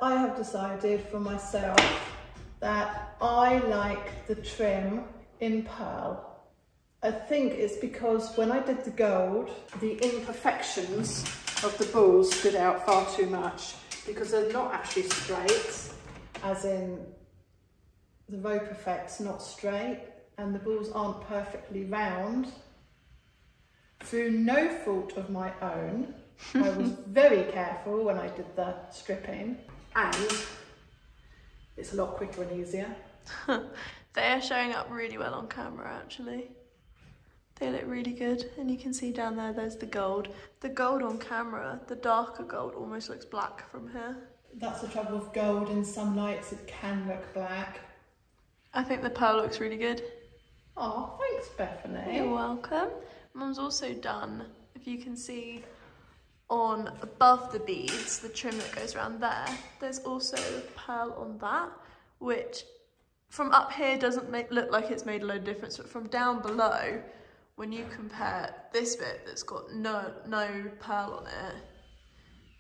I have decided for myself that I like the trim in pearl. I think it's because when I did the gold, the imperfections of the balls stood out far too much because they're not actually straight, as in the rope effect's not straight and the balls aren't perfectly round. Through no fault of my own, I was very careful when I did the stripping, and it's a lot quicker and easier. They are showing up really well on camera actually. They look really good, and you can see down there, there's the gold. The gold on camera, the darker gold, almost looks black from here. That's the trouble with gold, in some lights it can look black. I think the pearl looks really good. Oh, thanks Bethany. You're welcome. Mum's also done, if you can see on above the beads, the trim that goes around there, there's also pearl on that, which from up here doesn't look like it's made a load of difference, but from down below, when you compare this bit that's got no pearl on it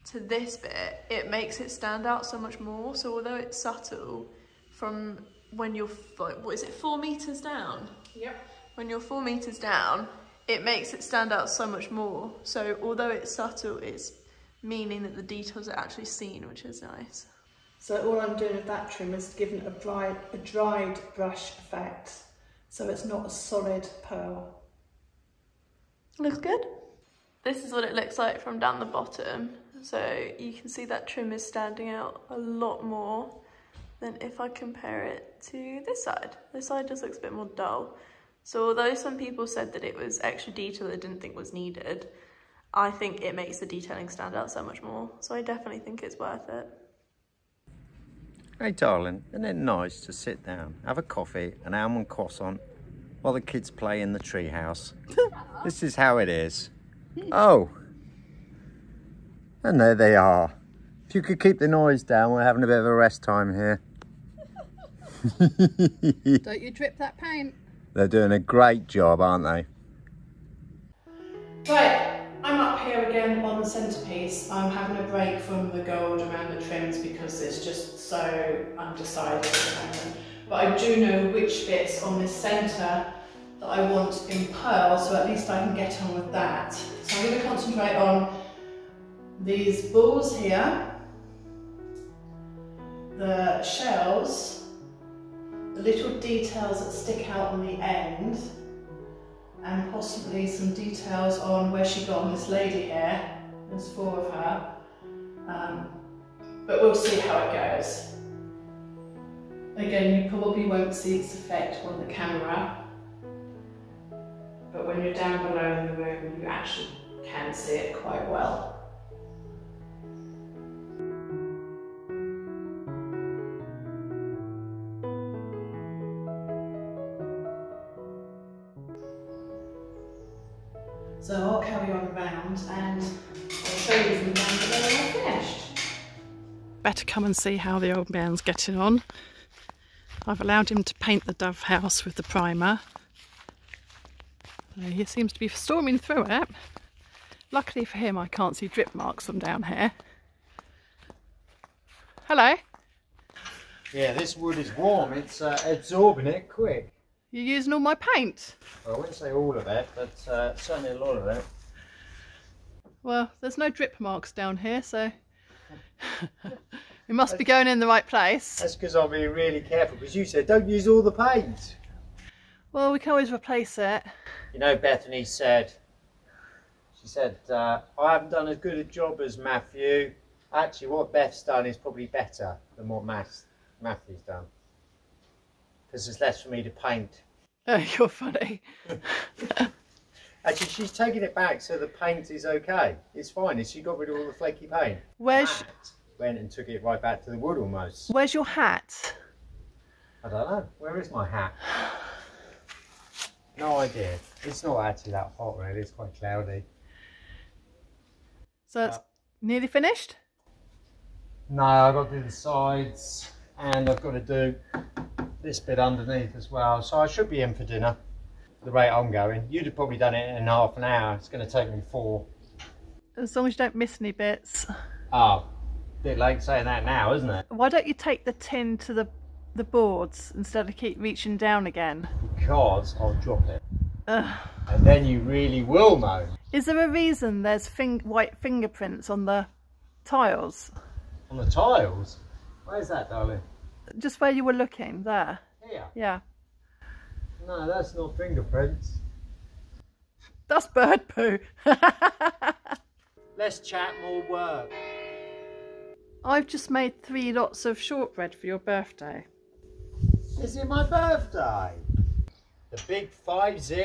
to this bit, it makes it stand out so much more. So although it's subtle, from when you're, like, what is it, 4 meters down? Yep. When you're 4 meters down, it makes it stand out so much more. So although it's subtle, it's meaning that the details are actually seen, which is nice. So all I'm doing with that trim is giving it a dried brush effect, so it's not a solid pearl. Looks good. This is what it looks like from down the bottom. So you can see that trim is standing out a lot more than if I compare it to this side. This side just looks a bit more dull. So although some people said that it was extra detail they didn't think was needed, I think it makes the detailing stand out so much more. So I definitely think it's worth it. Hey darling, isn't it nice to sit down, have a coffee, an almond croissant, while the kids play in the treehouse? This is how it is. Oh, and there they are. If you could keep the noise down, we're having a bit of a rest time here. Don't you drip that paint. They're doing a great job, aren't they? Right, I'm up here again on the centerpiece. I'm having a break from the gold around the trims because it's just so undecided at the moment. But I do know which bits on this centre that I want in pearl, so at least I can get on with that. So I'm going to concentrate on these balls here, the shells, the little details that stick out on the end, and possibly some details on where she got on this lady here. There's 4 of her, but we'll see how it goes. Again, you probably won't see its effect on the camera, but when you're down below in the room, you actually can see it quite well. So I'll carry on around and I'll show you from down below when I'm finished. Better come and see how the old man's getting on. I've allowed him to paint the dove house with the primer. He seems to be storming through it. Luckily for him, I can't see drip marks from down here. Hello. Yeah, this wood is warm. It's absorbing it quick. You're using all my paint? Well, I wouldn't say all of it, but certainly a lot of it. Well, there's no drip marks down here, so we must be going in the right place. That's because I'm being really careful, because you said don't use all the paint. Well, we can always replace it. You know, Bethany said, she said, I haven't done as good a job as Matthew. Actually, what Beth's done is probably better than what Matthew's done. Because there's less for me to paint. Oh, you're funny. Actually, she's taking it back so the paint is okay. It's fine. She got rid of all the flaky paint. Where's... Matt went and took it right back to the wood almost. Where's your hat? I don't know. Where is my hat? No idea. It's not actually that hot really. It's quite cloudy. So it's nearly finished? No, I've got to do the sides and I've got to do this bit underneath as well. So I should be in for dinner. The rate I'm going. You'd have probably done it in half an hour. It's going to take me 4. As long as you don't miss any bits. Oh, Bit late saying that now, isn't it? Why don't you take the tin to the boards instead of keep reaching down again? Because I'll drop it. Ugh. And then you really will moan. Is there a reason there's white fingerprints on the tiles? On the tiles? Where's that, darling? Just where you were looking, there. Here? Yeah. No, that's not fingerprints. That's bird poo. Less chat, more work. I've just made 3 lots of shortbread for your birthday. Is it my birthday? The big 50.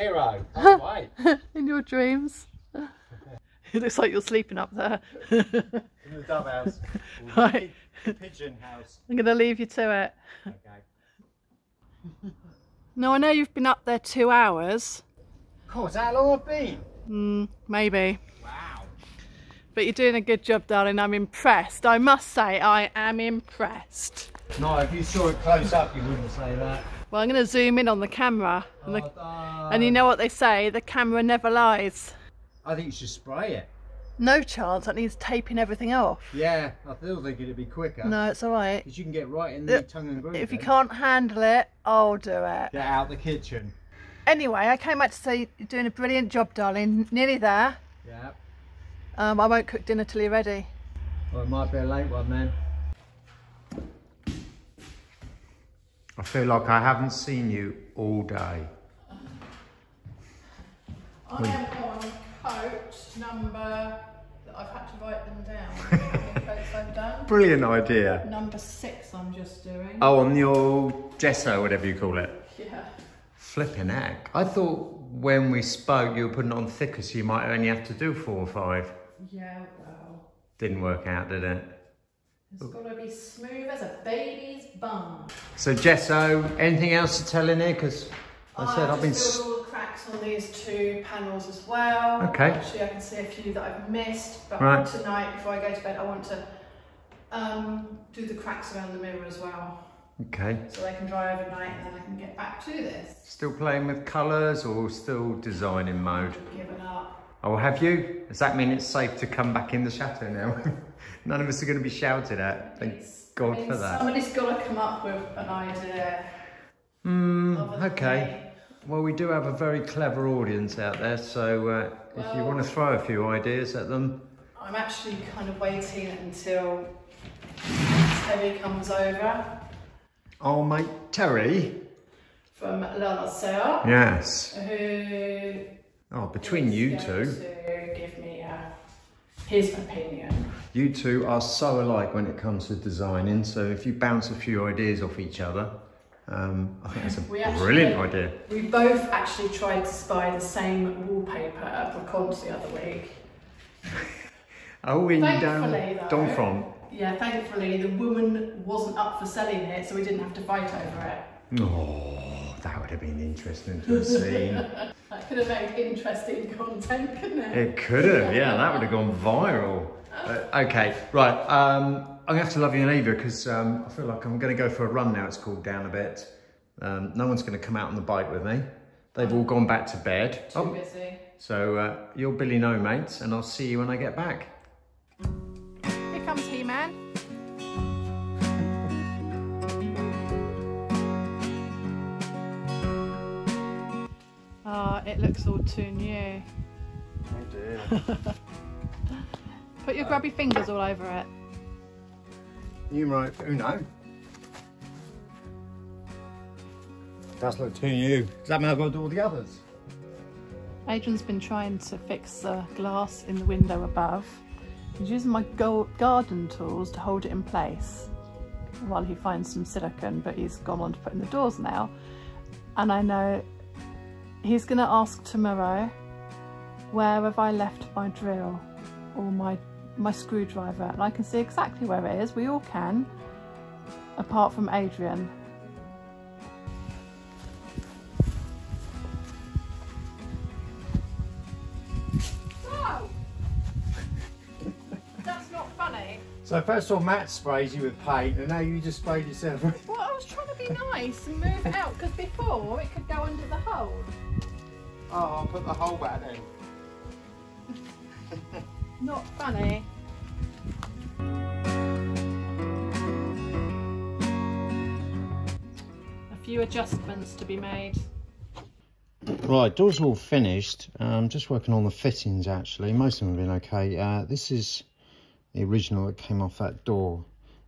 Oh, wait. In your dreams. It looks like you're sleeping up there. In the dove house. Right. The pigeon house. I'm going to leave you to it. Okay. Now, I know you've been up there 2 hours. Cool, is that how long I've been? Maybe. Wow. But you're doing a good job, darling. I'm impressed. I must say, I am impressed. No, if you saw it close up, you wouldn't say that. Well, I'm going to zoom in on the camera. And you know what they say, the camera never lies. I think you should spray it. No chance, that needs taping everything off. Yeah, I still think it'd be quicker. No, it's all right. Because you can get right in the tongue and groove. If you can't handle it, I'll do it. Get out the kitchen. Anyway, I came out to say you're doing a brilliant job, darling. Nearly there. Yeah. I won't cook dinner till you're ready. Well, it might be a late one then. I feel like I haven't seen you all day. I am on coat number, I've had to write them down. How many coats I've done? Brilliant idea. Number 6 I'm just doing. Oh, on your Gesso, whatever you call it. Yeah. Flipping heck. I thought when we spoke you were putting it on thicker so you might only have to do 4 or 5. Yeah, well. Didn't work out, did it? It's got to be smooth as a baby's bum. So Gesso, anything else to tell in here? Because I said I've been... filled all the cracks on these 2 panels as well. Okay. Actually, I can see a few that I've missed, but Right. tonight before I go to bed, I want to do the cracks around the mirror as well. Okay. So they can dry overnight and then I can get back to this. Still playing with colours or still designing mode? Given up. Oh, have you? Does that mean it's safe to come back in the chateau now? None of us are going to be shouted at. Thank God for that. Somebody's got to come up with an idea. Okay. Well, we do have a very clever audience out there, so if you want to throw a few ideas at them. I'm actually kind of waiting until Terry comes over. Oh, mate, Terry. From La Sœur. Yes. Who... Oh, between you two. To give me his opinion. You two are so alike when it comes to designing, so if you bounce a few ideas off each other, I think that's a brilliant idea. We both actually tried to spy the same wallpaper at Bracons the other week. Oh, in Thankfully, though, Donfront. Yeah, thankfully the woman wasn't up for selling it, so we didn't have to fight over it. Oh, that would have been interesting to have seen. That could have made interesting content, couldn't it? It could have, yeah, that would have gone viral. Okay, right, I'm going to have to love you and leave you because I feel like I'm going to go for a run now. It's cooled down a bit. No one's going to come out on the bike with me. They've all gone back to bed. Too busy. So you're Billy No Mates, and I'll see you when I get back. Here comes Heman. Oh, it looks all too new. Oh dear. Put your grubby fingers all over it. Numero uno. Does look too new. Does that mean I've got to do all the others? Adrian's been trying to fix the glass in the window above. He's using my garden tools to hold it in place while he finds some silicone, but he's gone on to putting the doors now. And I know he's going to ask tomorrow, where have I left my drill or my screwdriver? And I can see exactly where it is. We all can, apart from Adrian. That's not funny. So first of all, Matt sprays you with paint, and now you just sprayed yourself with... Well, I was trying to be nice and move it out, because before it could go under the hole. Oh, I'll put the hole back then. Not funny. few adjustments to be made. Right, doors are all finished. I'm just working on the fittings actually. Most of them have been okay. This is the original that came off that door.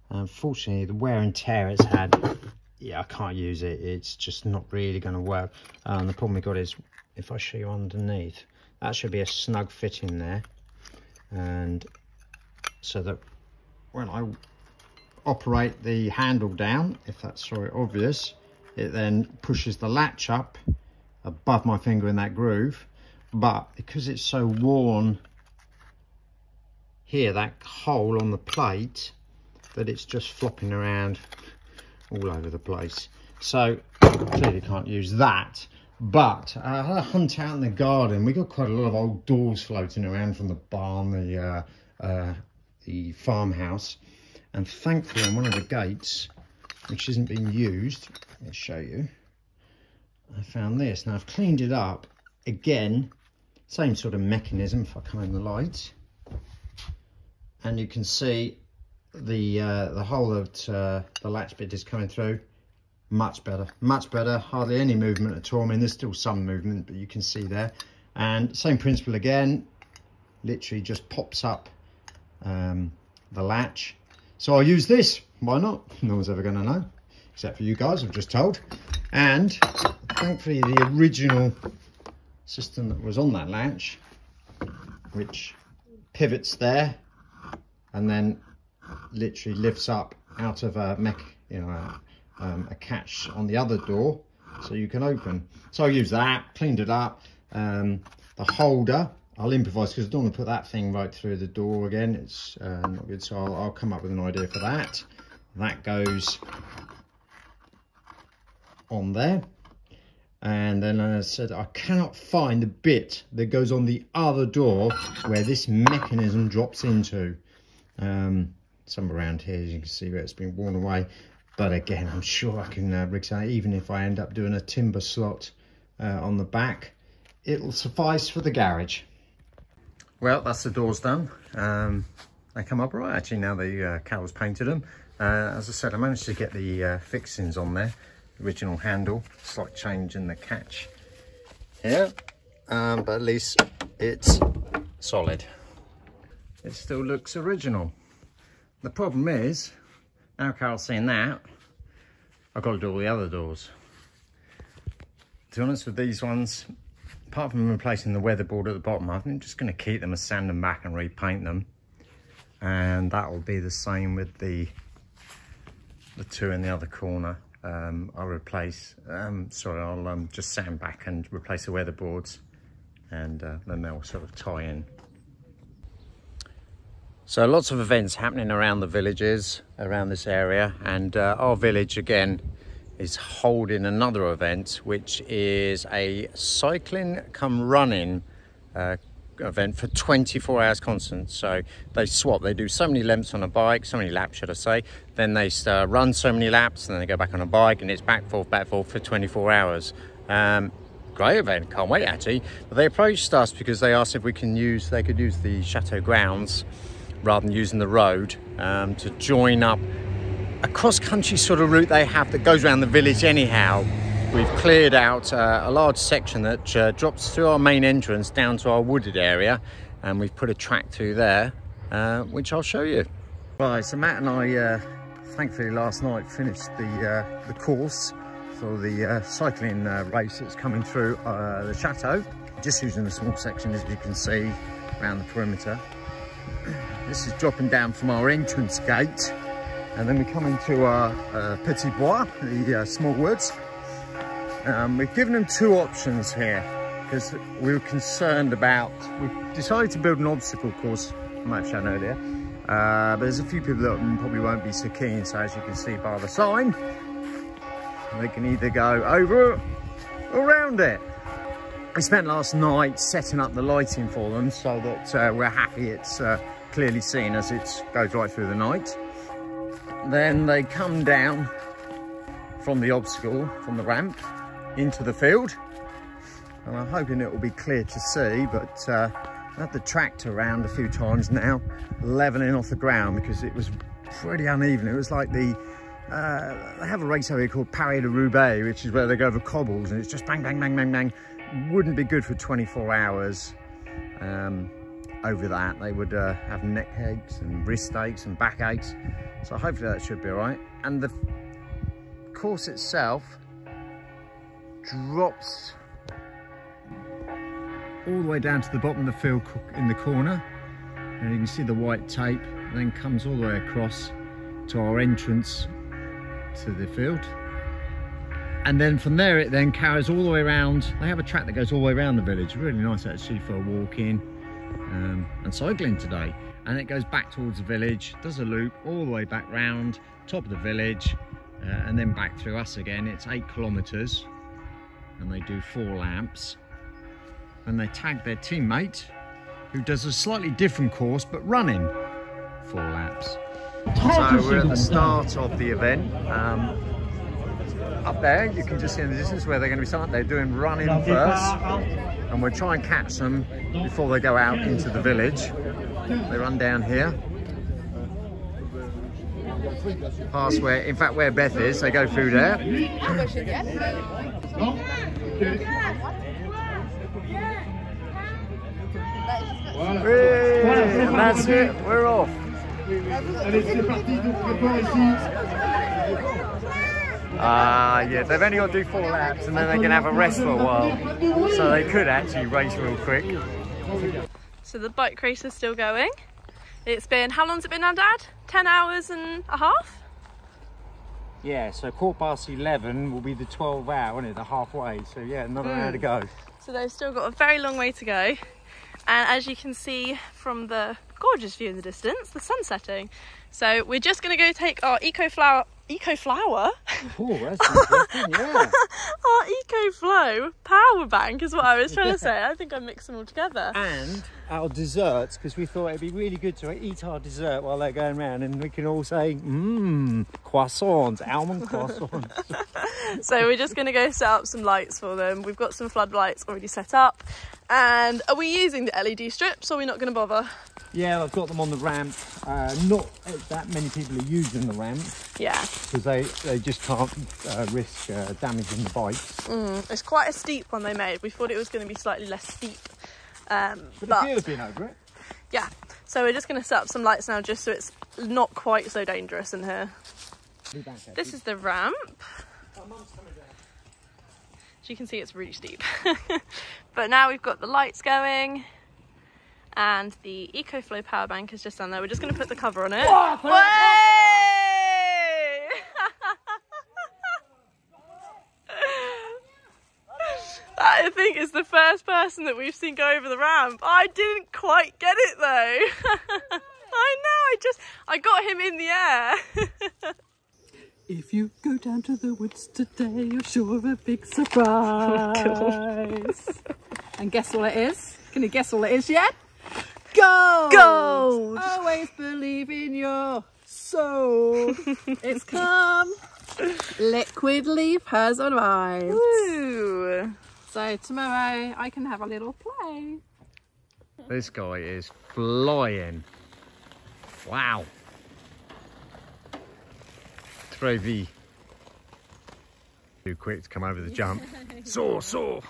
Unfortunately, the wear and tear it's had, yeah, I can't use it. It's just not really going to work. The problem we got is, if I show you underneath, that should be a snug fitting there. And so that when I operate the handle down, if that's sort of obvious, it then pushes the latch up above my finger in that groove. But because it's so worn here, that hole on the plate, that it's just flopping around all over the place. So clearly can't use that. But I had a hunt out in the garden. We got quite a lot of old doors floating around from the barn, the farmhouse, and thankfully on one of the gates, which isn't being used, let me show you, I found this. Now I've cleaned it up again, same sort of mechanism. If I come in the light, and you can see the hole that the latch bit is coming through. Much better, hardly any movement at all. I mean, there's still some movement, but you can see there. And same principle again, literally just pops up the latch. So I'll use this, why not? No one's ever going to know, except for you guys, I've just told. And thankfully the original system that was on that latch, which pivots there and then literally lifts up out of a a catch on the other door, so you can open. So I use that, cleaned it up. The holder, I'll improvise because I don't want to put that thing right through the door again. It's not good, so I'll come up with an idea for that. That goes on there. And then I said I cannot find the bit that goes on the other door where this mechanism drops into. Somewhere around here, as you can see, where it's been worn away. But again, I'm sure I can rig something. Even if I end up doing a timber slot on the back, it'll suffice for the garage. Well, that's the doors done. They come up right actually now the Carol's painted them. As I said, I managed to get the fixings on there. Original handle, slight change in the catch here, but at least it's solid. It still looks original. The problem is, now Carol's saying that, I've got to do all the other doors. To be honest with these ones, apart from replacing the weatherboard at the bottom, I'm just going to keep them and sand them back and repaint them. And that will be the same with the two in the other corner. I'll replace, I'll just sand back and replace the weatherboards, and then they'll sort of tie in. So lots of events happening around the villages, around this area, and our village again is holding another event, which is a cycling come running event for 24 hours constant. So they swap, they do so many lengths on a bike, so many laps should I say, then they run so many laps, and then they go back on a bike, and it's back forth for 24 hours. Great event, can't wait actually. But they approached us because they asked if they could use the Chateau grounds rather than using the road, to join up a cross-country sort of route they have that goes around the village anyhow. We've cleared out a large section that drops through our main entrance down to our wooded area, and we've put a track through there, which I'll show you. Right, so Matt and I, thankfully last night, finished the course for the cycling race that's coming through the Chateau. Just using a small section, as you can see, around the perimeter. This is dropping down from our entrance gate, and then we come into our Petit Bois, the small woods. We've given them two options here because we were concerned about, we decided to build an obstacle course, I might have shown earlier, but there's a few people that probably won't be so keen, so as you can see by the sign, they can either go over or around it. We spent last night setting up the lighting for them so that we're happy it's clearly seen as it goes right through the night. Then they come down from the obstacle, from the ramp, into the field, and I'm hoping it will be clear to see, but I had the tractor around a few times now, levelling off the ground because it was pretty uneven. It was like the they have a race over here called Paris de Roubaix, which is where they go over cobbles and it's just bang, bang, bang, bang, bang. Wouldn't be good for 24 hours. Over that, they would have neck aches and wrist aches and back aches. So hopefully that should be all right. And the course itself drops all the way down to the bottom of the field in the corner. And you can see the white tape, and then comes all the way across to our entrance to the field. And then from there, it then carries all the way around. They have a track that goes all the way around the village. Really nice actually for a walk in and cycling today. And it goes back towards the village, does a loop all the way back round, top of the village, and then back through us again. It's 8 kilometres, and they do 4 laps. And they tag their teammate, who does a slightly different course, but running 4 laps. So we're at the start of the event. Up there, you can just see in the distance where they're going to be starting. They're doing running first, and we'll try and catch them before they go out into the village. They run down here, past where, in fact, where Beth is. They go through there. And that's it. We're off. Yeah, they've only got to do 4 laps and then they can have a rest for a while. So they could actually race real quick. So the bike race is still going. It's been, how long's it been now, Dad? 10 hours and a half? Yeah, so 11:15 will be the 12 hour, isn't it? The halfway. So yeah, another hour to go. So they've still got a very long way to go. And as you can see from the gorgeous view in the distance, the sun's setting. So we're just going to go take our eco-flower? Oh, that's interesting, yeah. Our eco-flow power bank is what I was trying to say. I think I mixed them all together. And our desserts, because we thought it'd be really good to eat our dessert while they're going around, and we can all say, croissants, almond croissants. So we're just going to go set up some lights for them. We've got some floodlights already set up. And are we using the LED strips, or are we not going to bother? Yeah, I've got them on the ramp. Not that many people are using the ramp. Yeah. Because they just can't risk damaging the bikes. It's quite a steep one they made. We thought it was going to be slightly less steep. But the gear's been over it. Yeah. So we're just going to set up some lights now just so it's not quite so dangerous in here. This is the ramp. As you can see, it's really steep. But now we've got the lights going. And the EcoFlow power bank is just down there. We're just going to put the cover on it. That, I think, is the first person that we've seen go over the ramp. I didn't quite get it though. I know, I got him in the air. If you go down to the woods today, you're sure of a big surprise. And guess what it is? Can you guess what it is yet? Gold! Gold! Always believe in your soul. It's come. Liquid leaf has arrived. Woo! So tomorrow I can have a little play. This guy is flying. Wow. Trovy. Too quick to come over the jump. Saw.